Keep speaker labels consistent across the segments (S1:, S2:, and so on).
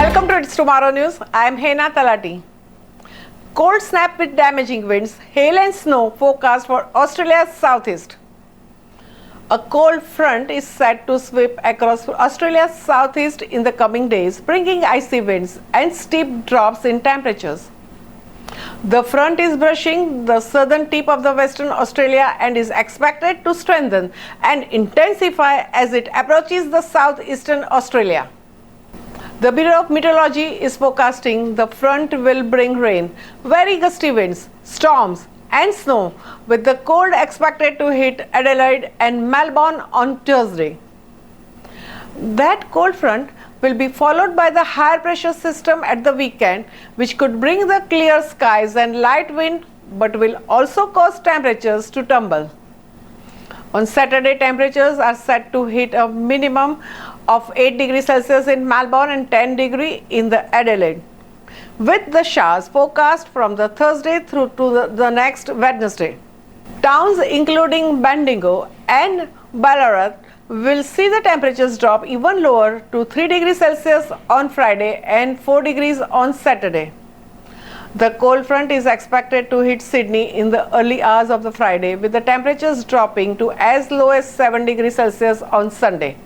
S1: Welcome to It's Tomorrow News. I am Hena Talati. Cold snap with damaging winds, hail and snow forecast for Australia's southeast. A cold front is set to sweep across Australia's southeast in the coming days, bringing icy winds and steep drops in temperatures. The front is brushing the southern tip of the Western Australia and is expected to strengthen and intensify as it approaches the southeastern Australia. The Bureau of Meteorology is forecasting the front will bring rain, very gusty winds, storms and snow, with the cold expected to hit Adelaide and Melbourne on Thursday. That cold front will be followed by the higher pressure system at the weekend, which could bring the clear skies and light wind but will also cause temperatures to tumble. On Saturday, temperatures are set to hit a minimum of 8 degrees Celsius in Melbourne and 10 degrees in the Adelaide, with the showers forecast from the Thursday through to the next Wednesday. Towns including Bendigo and Ballarat will see the temperatures drop even lower to 3 degrees Celsius on Friday and 4 degrees on Saturday. The cold front is expected to hit Sydney in the early hours of the Friday, with the temperatures dropping to as low as 7 degrees Celsius on Sunday.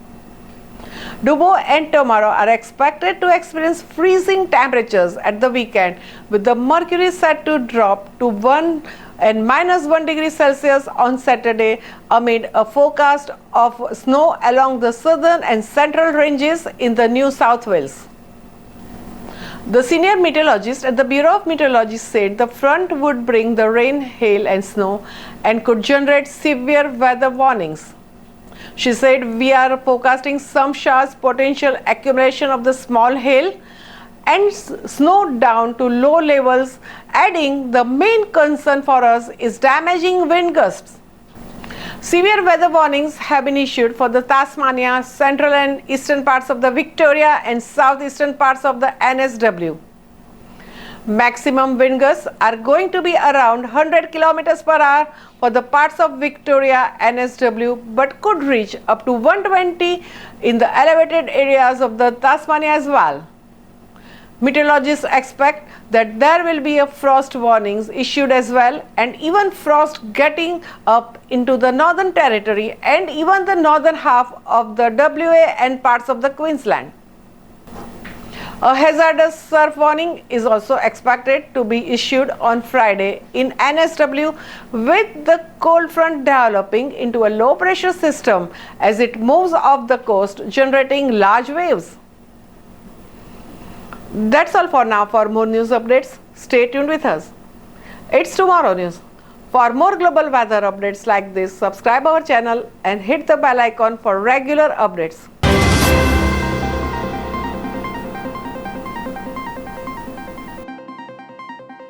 S1: Dubbo and tomorrow are expected to experience freezing temperatures at the weekend, with the mercury set to drop to 1 and -1 degree Celsius on Saturday amid a forecast of snow along the southern and central ranges in the New South Wales. The senior meteorologist at the Bureau of Meteorology said the front would bring the rain, hail and snow and could generate severe weather warnings. She said, "We are forecasting some showers, potential accumulation of the small hail and snow down to low levels," adding, "The main concern for us is damaging wind gusts." Severe weather warnings have been issued for the Tasmania, central and eastern parts of the Victoria and southeastern parts of the NSW. Maximum wind gusts are going to be around 100 km per hour for the parts of Victoria NSW, but could reach up to 120 in the elevated areas of the Tasmania as well. Meteorologists expect that there will be a frost warnings issued as well, and even frost getting up into the Northern Territory and even the northern half of the WA and parts of the Queensland. A hazardous surf warning is also expected to be issued on Friday in NSW, with the cold front developing into a low pressure system as it moves off the coast, generating large waves. That's all for now. For more news updates, stay tuned with us. It's Tomorrow News. For more global weather updates like this, subscribe our channel and hit the bell icon for regular updates.